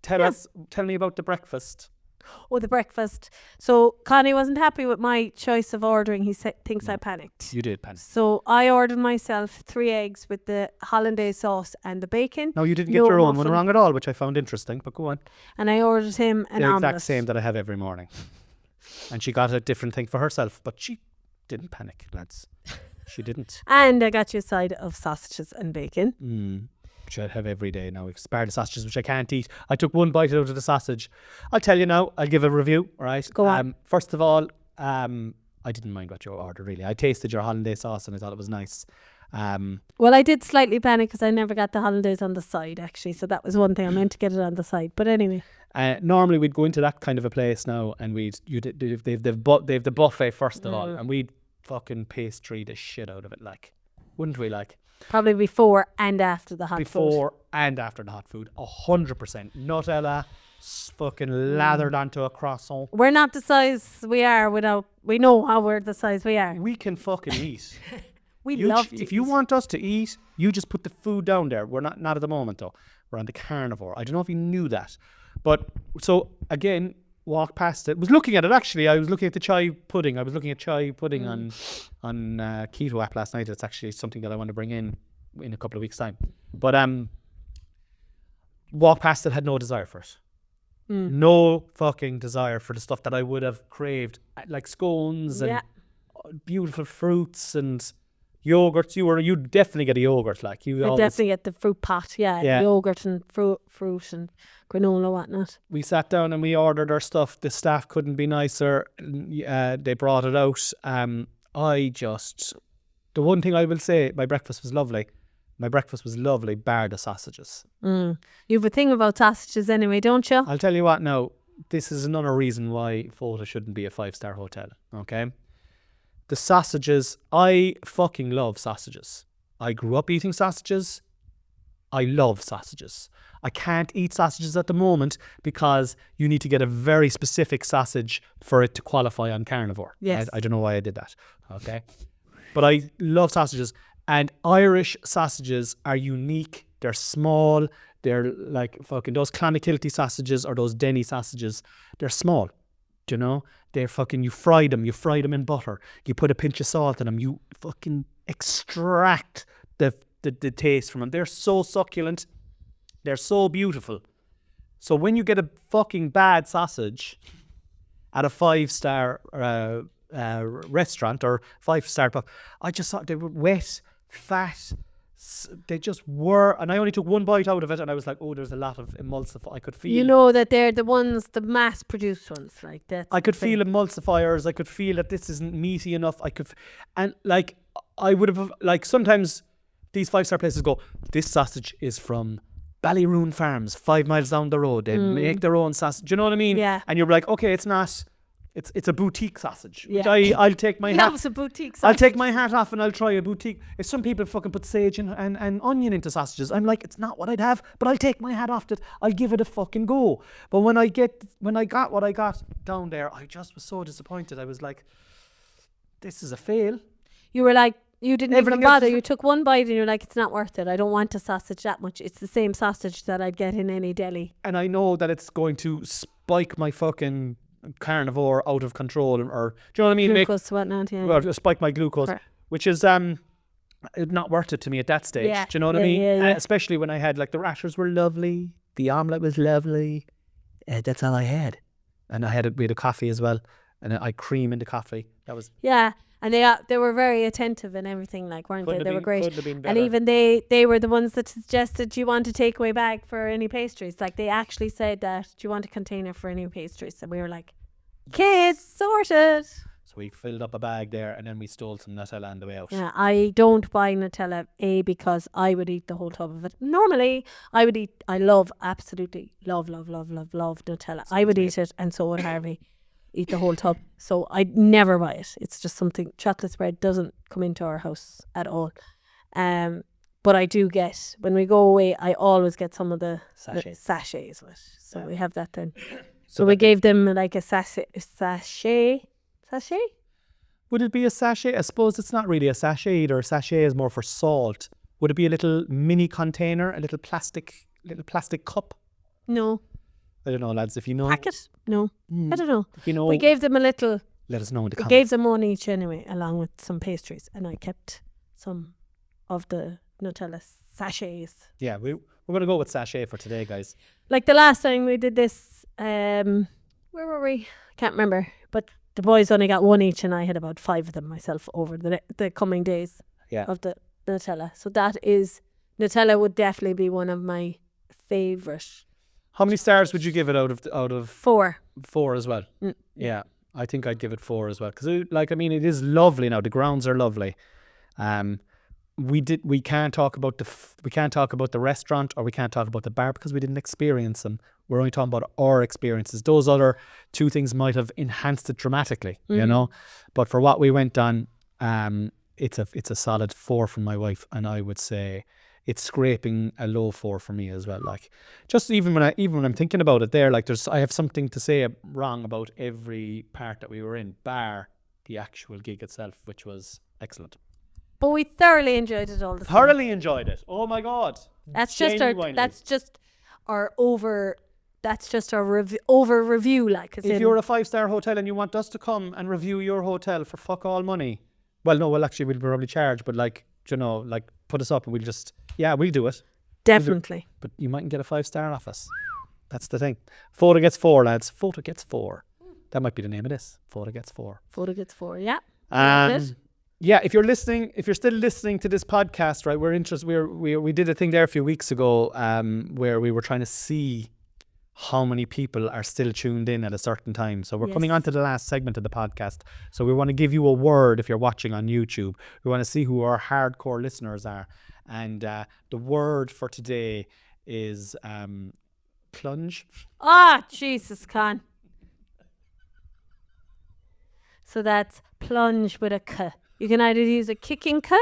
Tell me about the breakfast. Oh, the breakfast. So Connie wasn't happy with my choice of ordering. He thinks I panicked. You did, Penny. So I ordered myself 3 eggs with the hollandaise sauce and the bacon. No, you didn't get No your own one muffin. wrong at all, which I found interesting, but go on. And I ordered him an The omelette. exact same that I have every morning. And she got a different thing for herself, but she didn't panic, lads. She didn't. And I got you a side of sausages and bacon. Which I have every day now. It's part of sausages, which I can't eat. I took one bite out of the sausage. I'll tell you now, I'll give a review, all right? Go on. First of all, I didn't mind what you ordered, really. I tasted your hollandaise sauce and I thought it was nice. Well, I did slightly panic because I never got the hollandaise on the side, actually. So that was one thing. I meant to get it on the side. But anyway. Normally we'd go into that kind of a place now, and they've the buffet first of all, and we'd fucking pastry the shit out of it, like, wouldn't we? Like, Probably before and after the hot food. before and after the hot food, 100%. Nutella fucking lathered onto a croissant. We're not the size we are without. We know how we're the size we are. We can fucking eat. We love to If you eat. want us to eat, you just put the food down there. We're not at the moment though. We're on the carnivore. I don't know if you knew that, but so again, walk past it. Was looking at it actually. I was looking at the chai pudding. I was looking at chai pudding on Keto app last night. It's actually something that I want to bring in a couple of weeks' time. But walk past it, had no desire for it. No fucking desire for the stuff that I would have craved, like scones and beautiful fruits and yogurts. You definitely get a yogurt, like you. I definitely get the fruit pot, yogurt and fruit and granola, whatnot. We sat down and we ordered our stuff. The staff couldn't be nicer. They brought it out. The one thing I will say, my breakfast was lovely. Bar the sausages. You have a thing about sausages anyway, don't you? I'll tell you what now. This is another reason why Fota shouldn't be a 5-star hotel. Okay. The sausages, I fucking love sausages. I grew up eating sausages. I love sausages. I can't eat sausages at the moment because you need to get a very specific sausage for it to qualify on carnivore. Yes. I don't know why I did that. Okay. But I love sausages. And Irish sausages are unique. They're small. They're like fucking those Clonakilty sausages or those Denny sausages. They're small. Do you know? They're fucking, you fry them in butter. You put a pinch of salt in them. You fucking extract the taste from them. They're so succulent. They're so beautiful. So when you get a fucking bad sausage at a 5-star restaurant or 5-star pub, I just thought they were wet, fat. They just were, and I only took one bite out of it, and I was like, "Oh, there's a lot of emulsifiers." I could feel. You know that they're the ones, the mass-produced ones, like that. I could feel emulsifiers. I could feel that this isn't meaty enough. And like I would have, like sometimes these 5-star places go, "This sausage is from Ballyroon Farms, 5 miles down the road. They make their own sausage." Do you know what I mean? Yeah. And you're like, okay, it's not. It's a boutique sausage. Yeah. Which I'll take my hat. Loves a boutique sausage. I'll take my hat off and I'll try a boutique. If some people fucking put sage and onion into sausages, I'm like, it's not what I'd have, but I'll take my hat off it. I'll give it a fucking go. But when I got what I got down there, I just was so disappointed. I was like, this is a fail. You were like, you didn't even Everything else bother. is- You took one bite and you're like, it's not worth it. I don't want a sausage that much. It's the same sausage that I'd get in any deli. And I know that it's going to spike my fucking carnivore out of control, or do you know what I mean? Glucose, whatnot, yeah. Well, spike my glucose, Correct. which is not worth it to me at that stage. Yeah, Do you know what I yeah, mean? yeah, yeah. Especially when I had, like, the rashers were lovely, the omelette was lovely. That's all I had, and we had a coffee as well, and I cream in the coffee. That was Yeah, and they were very attentive and everything, like, weren't they? They were great. Couldn't have been And better. even they were the ones that suggested, do you want a takeaway bag for any pastries? Like, they actually said that, do you want a container for any pastries? And we were like, kids, sorted. So we filled up a bag there, and then we stole some Nutella on the way out. Yeah, I don't buy Nutella, because I would eat the whole tub of it. Normally, I absolutely love Nutella. I would eat it, and so would Harvey. Eat the whole tub. So I never buy it. It's just something, chocolate spread doesn't come into our house at all. But I do get, when we go away, I always get some of the sachets with it. So we have that then. So we gave them like a sachet? Would it be a sachet? I suppose it's not really a sachet either. A sachet is more for salt. Would it be a little mini container, a little plastic cup? No. I don't know, lads. If you know, Packet? No. I don't know. If you know, We gave them a little, let us know in the we comments. gave them one each anyway, along with some pastries. And I kept some of the Nutella sachets. Yeah, we're going to go with sachet for today, guys. Like the last time we did this, where were we? I can't remember. But the boys only got one each, and I had about 5 of them myself over the coming days of the Nutella. So Nutella would definitely be one of my favourite. How many stars would you give it out of 4? 4 as well? Yeah, I think I'd give it 4 as well, because it is lovely now. The grounds are lovely, we can't talk about the restaurant, or we can't talk about the bar because we didn't experience them. We're only talking about our experiences. Those other two things might have enhanced it dramatically, you know. But for what we went on, it's a solid 4 from my wife, and I would say it's scraping a low 4 for me as well. Like, just even when I'm thinking about it, there, like, I have something to say wrong about every part that we were in, bar the actual gig itself, which was excellent. But we thoroughly enjoyed it all the time. Thoroughly enjoyed it. Oh my God. That's just our over review, like. If you're a 5-star hotel and you want us to come and review your hotel for fuck all money, actually we'll probably charge, but like, you know, like, put us up and we'll do it. Definitely. But you mightn't get a 5-star off us. That's the thing. Photo gets 4, lads. Photo gets 4. That might be the name of this. Photo gets 4. Photo gets 4, yeah. Yeah, if you're still listening to this podcast, right, we're interested. We did a thing there a few weeks ago, where we were trying to see how many people are still tuned in at a certain time. So we're coming on to the last segment of the podcast. So we want to give you a word if you're watching on YouTube. We want to see who our hardcore listeners are. And the word for today is plunge. Ah, Jesus, Con. So that's plunge with a K. You can either use a kicking K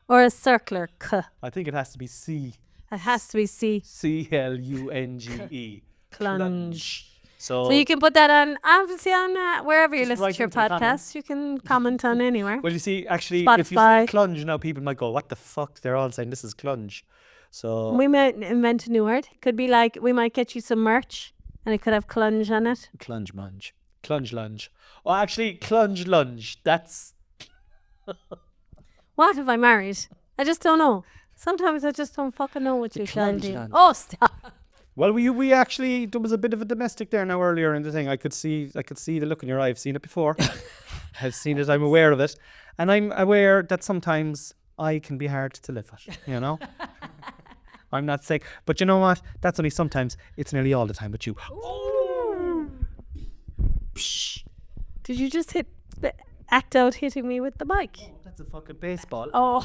or a circular K. I think it has to be C. It has to be C. CLUNGE. Plunge. So you can put that on, obviously, on wherever you listen right to your into the podcast. comments. You can comment on anywhere. Well, you see, actually, Spotify. if you say clunge now, people might go, what the fuck? They're all saying this is clunge. So We might invent a new word. Could be like, we might get you some merch and it could have clunge on it. Clunge lunge. Oh, actually, clunge lunge. That's... What have I married? I just don't know. Sometimes I just don't fucking know what you shall clunge do. lunge. Oh, stop. Well, we actually, there was a bit of a domestic there now earlier in the thing. I could see the look in your eye. I've seen it before. I've seen it. I'm aware of it. And I'm aware that sometimes I can be hard to live with, you know? I'm not sick. But you know what? That's only sometimes. It's nearly all the time with you. Did you just act out hitting me with the mic? That's a fucking baseball. Oh,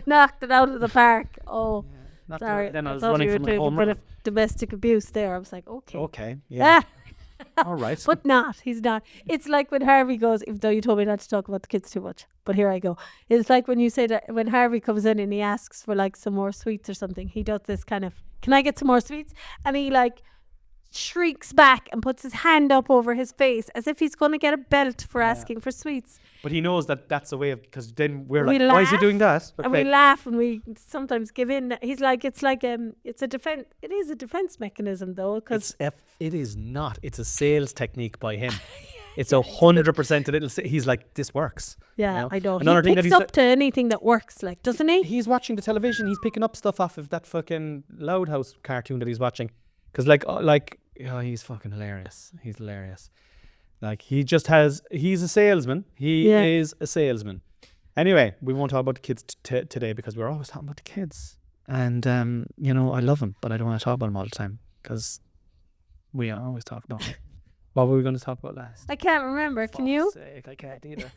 knocked it out of the park. Oh, Not sorry. Then I was thought running you were from a doing home a bit run. of domestic abuse there. I was like, okay. Okay, yeah. Ah. All right. But not. He's not. It's like when Harvey goes, even though you told me not to talk about the kids too much, but here I go. It's like when you say that when Harvey comes in and he asks for like some more sweets or something, he does this kind of, can I get some more sweets? And he like shrieks back and puts his hand up over his face as if he's going to get a belt for asking for sweets. But he knows that that's a way of, because then we're We like, why is he laugh, doing that? And we laugh and we sometimes give in. He's like, it's a defense. It is a defense mechanism though, because It is not. It's a sales technique by him. It's 100% a little. He's like, this works. yeah, you know? I know. Another He thing that picks up to anything that works, like, doesn't he? He's watching the television. He's picking up stuff off of that fucking Loud House cartoon that he's watching. Because he's fucking hilarious. He's hilarious. Like, he's a salesman. He is a salesman. Anyway, we won't talk about the kids today because we're always talking about the kids. And, I love them, but I don't want to talk about them all the time because we always talk about them. What were we going to talk about last? I can't remember. Can you? Fuck's sake, I can't either.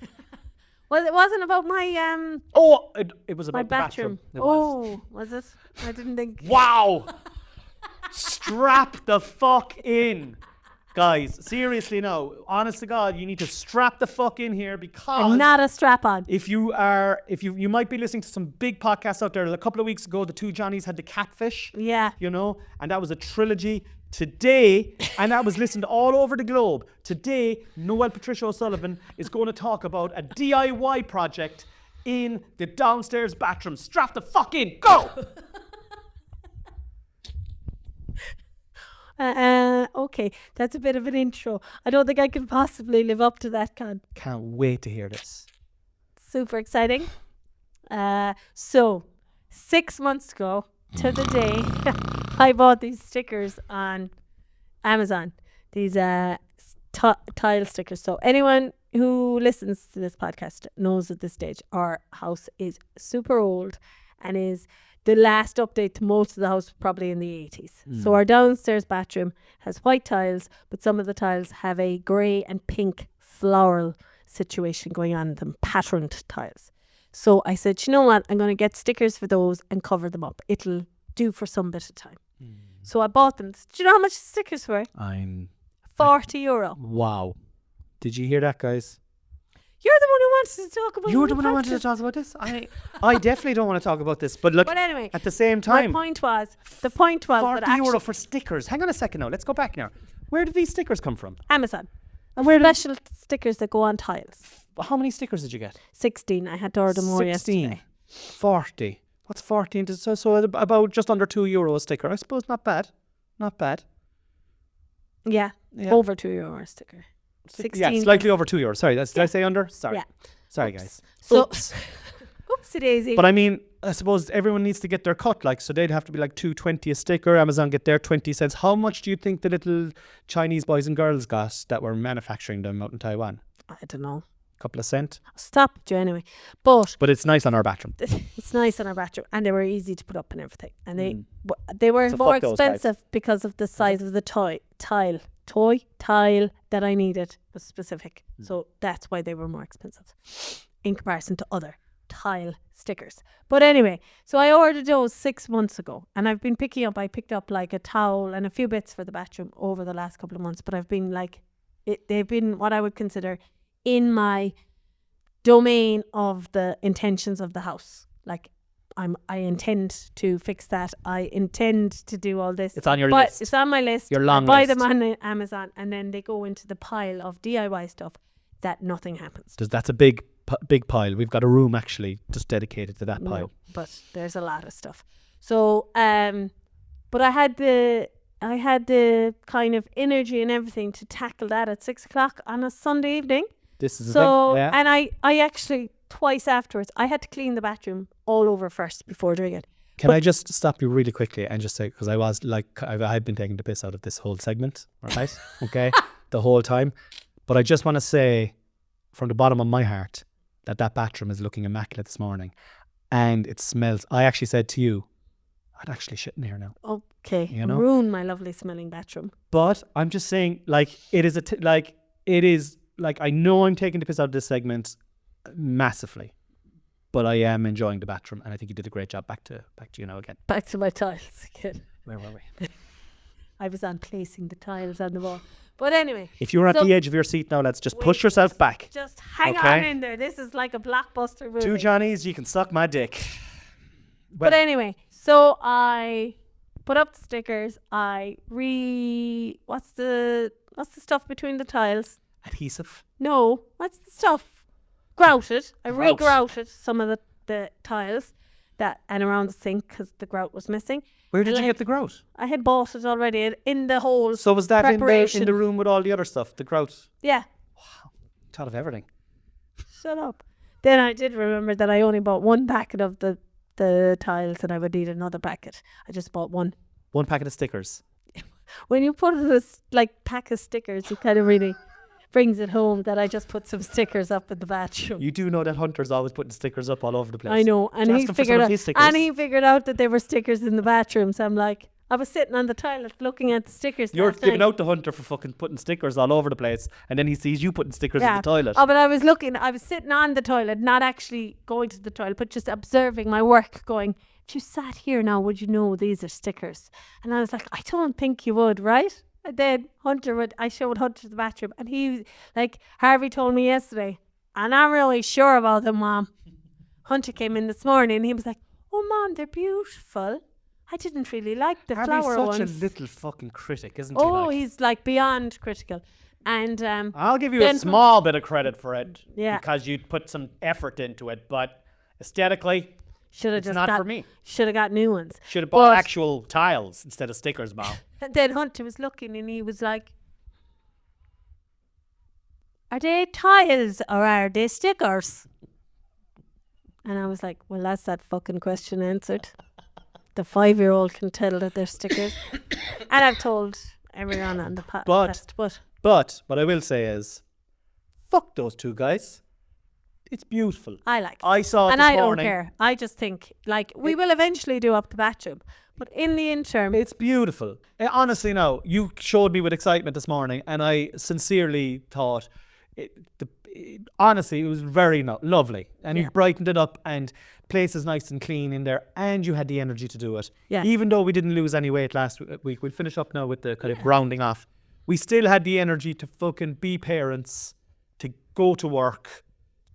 Well, it wasn't about my It was about my the bathroom. bathroom. Was it? I didn't think. Wow! Strap the fuck in. Guys, seriously now, honest to God, you need to strap the fuck in here because I'm not a strap on. if you might be listening to some big podcasts out there. A couple of weeks ago, the two Johnnies had the catfish. Yeah. And that was a trilogy. Today, and that was listened all over the globe. Today, Noelle Patricia O'Sullivan is going to talk about a DIY project in the downstairs bathroom. Strap the fuck in. Go! Okay, that's a bit of an intro. I don't think I can possibly live up to that, Con. Can't wait to hear this. Super exciting. So 6 months ago to the day, I bought these stickers on Amazon. These tile stickers. So anyone who listens to this podcast knows at this stage our house is super old and is the last update to most of the house probably in the 80s. So our downstairs bathroom has white tiles, but some of the tiles have a grey and pink floral situation going on in them, patterned tiles. So I said, you know what? I'm going to get stickers for those and cover them up. It'll do for some bit of time. So I bought them. Do you know how much stickers were? €40. Wow. Did you hear that, guys? You're the one who wanted to talk about. You're the one who wanted to talk about this. I definitely don't want to talk about this. But look, But anyway, at the same time, the point was that €40 for stickers. Hang on a second now. Let's go back now. Where did these stickers come from? Amazon. And where Special stickers that go on tiles. How many stickers did you get? 16. I had to order more 16. yesterday. 40. What's 14? So about just under €2 a sticker. I suppose not bad. Not bad. Yeah. Over €2 a sticker. 16. Yeah, slightly over €2. Sorry, did I say under? Sorry. Yeah. Sorry, guys. So, Oops. oopsie daisy. But I mean, I suppose everyone needs to get their cut. Like, so they'd have to be like $2.20 a sticker. Amazon get their 20 cents. How much do you think the little Chinese boys and girls got that were manufacturing them out in Taiwan? I don't know. Couple of cents. Stop you anyway. But it's nice on our bathroom. it's nice on our bathroom, and they were easy to put up and everything. And they were So more fuck those guys. expensive because of the size of the tile that I needed was specific. So that's why they were more expensive in comparison to other tile stickers. But anyway, so I ordered those 6 months ago, and I've been I picked up like a towel and a few bits for the bathroom over the last couple of months, but I've been like, they've been what I would consider in my domain of the intentions of the house. Like, I intend to fix that. I intend to do all this. It's on your list. It's on my list. Your long I buy list. them on Amazon, and then they go into the pile of DIY stuff that nothing happens. That's a big pile. We've got a room actually just dedicated to that pile. No, but there's a lot of stuff. So, but I had the kind of energy and everything to tackle that at 6:00 on a Sunday evening. This is So, the thing. Yeah. and I actually twice afterwards, I had to clean the bathroom all over first before doing it. Can I just stop you really quickly and just say, because I was like, I've been taking the piss out of this whole segment, all right? Okay, the whole time. But I just want to say from the bottom of my heart that bathroom is looking immaculate this morning, and it smells. I actually said to you, I'd actually shit in here now. Okay, You know? ruin my lovely smelling bathroom. But I'm just saying, like, it is like I know I'm taking the piss out of this segment massively, but I am enjoying the bathroom, and I think you did a great job. Back to you now again. Back to my tiles again. Where were we? I was on placing the tiles on the wall. But anyway. If you're at the edge of your seat now, let's just push yourself back. Just hang Okay. on in there. This is like a blockbuster movie. 2 Johnnies, you can suck my dick. But anyway, so I put up the stickers. What's the stuff between the tiles? Adhesive. No, what's the stuff? Grouted. I Grout. re-grouted some of the tiles and around the sink because the grout was missing. Where did you get the grout? I had bought it already in the whole So was that in preparation. the room with all the other stuff? The grout? Yeah. Thought of everything. Shut up. Then I did remember that I only bought one packet of the tiles and I would need another packet. I just bought one. 1 packet of stickers. When you put this like pack of stickers, it kind of really brings it home that I just put some stickers up in the bathroom. You do know that Hunter's always putting stickers up all over the place. I know, and Just he asking for some figured of out, his stickers. and he figured out that there were stickers in the bathroom. So I'm like, I was sitting on the toilet looking at the stickers. You're last giving night. out to Hunter for fucking putting stickers all over the place, and then he sees you putting stickers in the toilet. Oh, but I was sitting on the toilet, not actually going to the toilet, but just observing my work, going, if you sat here now, would you know these are stickers? And I was like, I don't think you would, right? And then I showed Hunter the bathroom, and he, like Harvey told me yesterday, I'm not really sure about them, Mom. Hunter came in this morning, and he was like, oh, Mom, they're beautiful. I didn't really like the Harvey's flower such ones. a little fucking critic, isn't he? Oh, like? he's like beyond critical. And I'll give you then a small bit of credit for it, Yeah. because you put some effort into it, but aesthetically, should have it's just not got, for me. Should have got new ones. Should have bought But- actual tiles instead of stickers, Mom. And then Hunter was looking, and he was like, "Are they tiles or are they stickers?" And I was like, "Well, that's that fucking question answered. The 5-year-old can tell that they're stickers." And I've told everyone on the podcast, but But what I will say is, fuck those 2 guys. It's beautiful. I like it. I saw it And this I don't morning. care. I just think, like, we will eventually do up the bathroom. But in the interim, It's beautiful. Honestly, no, you showed me with excitement this morning, and I sincerely thought honestly, it was very lovely. And Yeah. you brightened it up, and place is nice and clean in there, and you had the energy to do it. Yeah. Even though we didn't lose any weight last week, we'll finish up now with the kind of rounding off. We still had the energy to fucking be parents, to go to work,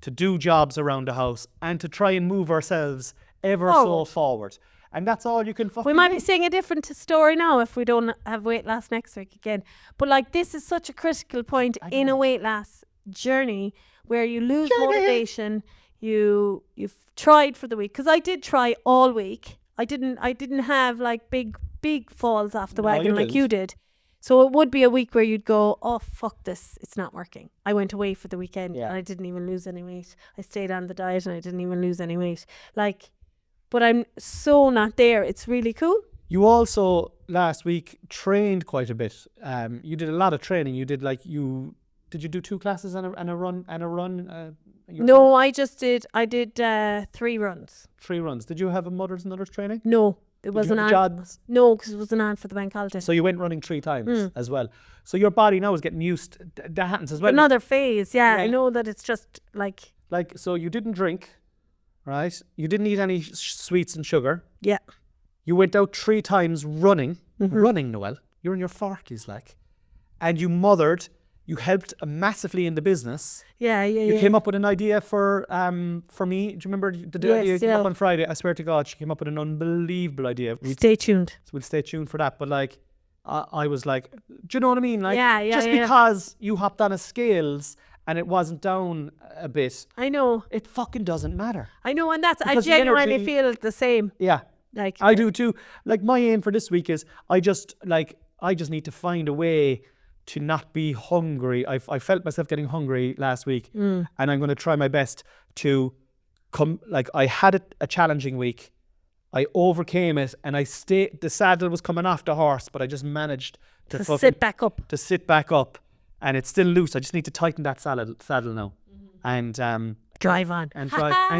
to do jobs around the house, and to try and move ourselves ever so forward. And that's all you can fucking We might do. be seeing a different story now if we don't have weight loss next week again. But like, this is such a critical point in a weight loss journey where you lose motivation. You've tried for the week, because I did try all week. I didn't have like big falls off the wagon like you did. So it would be a week where you'd go, oh fuck this, it's not working. I went away for the weekend and I didn't even lose any weight. I stayed on the diet and I didn't even lose any weight. Like, but I'm so not there. It's really cool. You also last week trained quite a bit. You did a lot of training. You did did you do 2 classes and a run? No, I did 3 runs. 3 runs. Did you have a mothers and others training? No, it Did wasn't you on. have jogs? No, because it wasn't on for the bank holiday. So you went running 3 times as well. So your body now is getting used. That happens as well. Another phase, yeah. Yeah. I know that it's just like. So you didn't drink, right? You didn't eat any sweets and sugar. Yeah. You went out 3 times running. Running, Noelle. You're in your 40s, like. And you mothered. You helped massively in the business. Yeah. You came up with an idea for me. Do you remember the idea you came up on Friday? I swear to God, she came up with an unbelievable idea. Stay tuned. So we'll stay tuned for that. But like, I was like, do you know what I mean? Like, just yeah. because you hopped on a scales and it wasn't down a bit, I know. it fucking doesn't matter. I know, and that's, I Because the genuinely energy- feel the same. Yeah, Like, I do too. Like, my aim for this week is I just need to find a way to not be hungry. I felt myself getting hungry last week, and I'm going to try my best to come. Like, I had a challenging week. I overcame it, and the saddle was coming off the horse, but I just managed to sit back up. To sit back up, and it's still loose. I just need to tighten that saddle now, and Drive on. and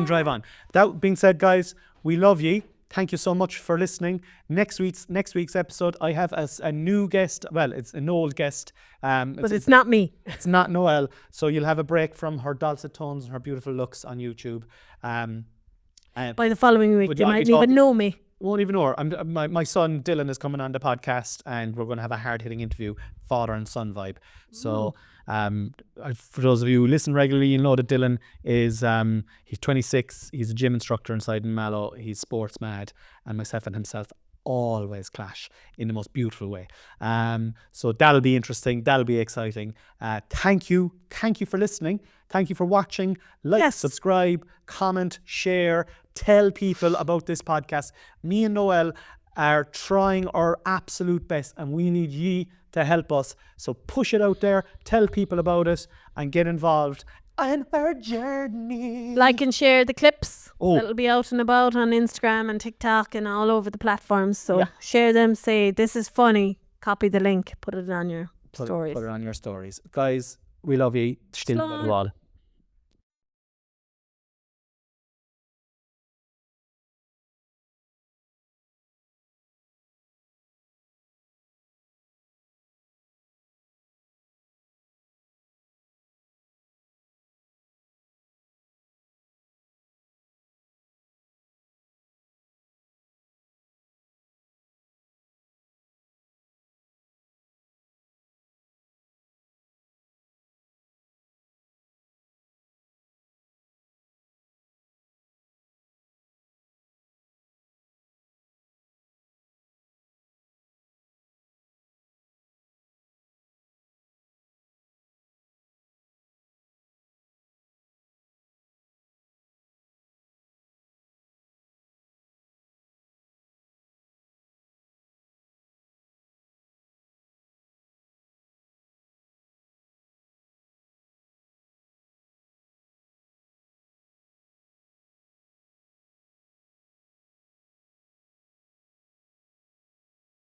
drive on. That being said, guys, we love ye. Thank you so much for listening. Next week's episode, I have a new guest. Well, it's an old guest. But it's not me. It's not Noelle. So you'll have a break from her dulcet tones and her beautiful looks on YouTube. By the following week, Would they you mightn't like me even know me. Won't even know her. My son Dylan is coming on the podcast, and we're going to have a hard-hitting interview, father and son vibe. So for those of you who listen regularly, you know that Dylan is he's 26. He's a gym instructor inside in Mallow. He's sports mad, and myself and himself always clash in the most beautiful way. So that'll be interesting. That'll be exciting. Thank you for listening. Thank you for watching. Like, subscribe, comment, share, tell people about this podcast. Me and Noelle are trying our absolute best, and we need ye to help us. So push it out there, tell people about it, and get involved in our journey. Like and share the clips. Oh. That'll be out and about on Instagram and TikTok and all over the platforms. So share them, say this is funny, copy the link, put it on your stories. Put it on your stories. Guys, we love you. Still Slán. wall.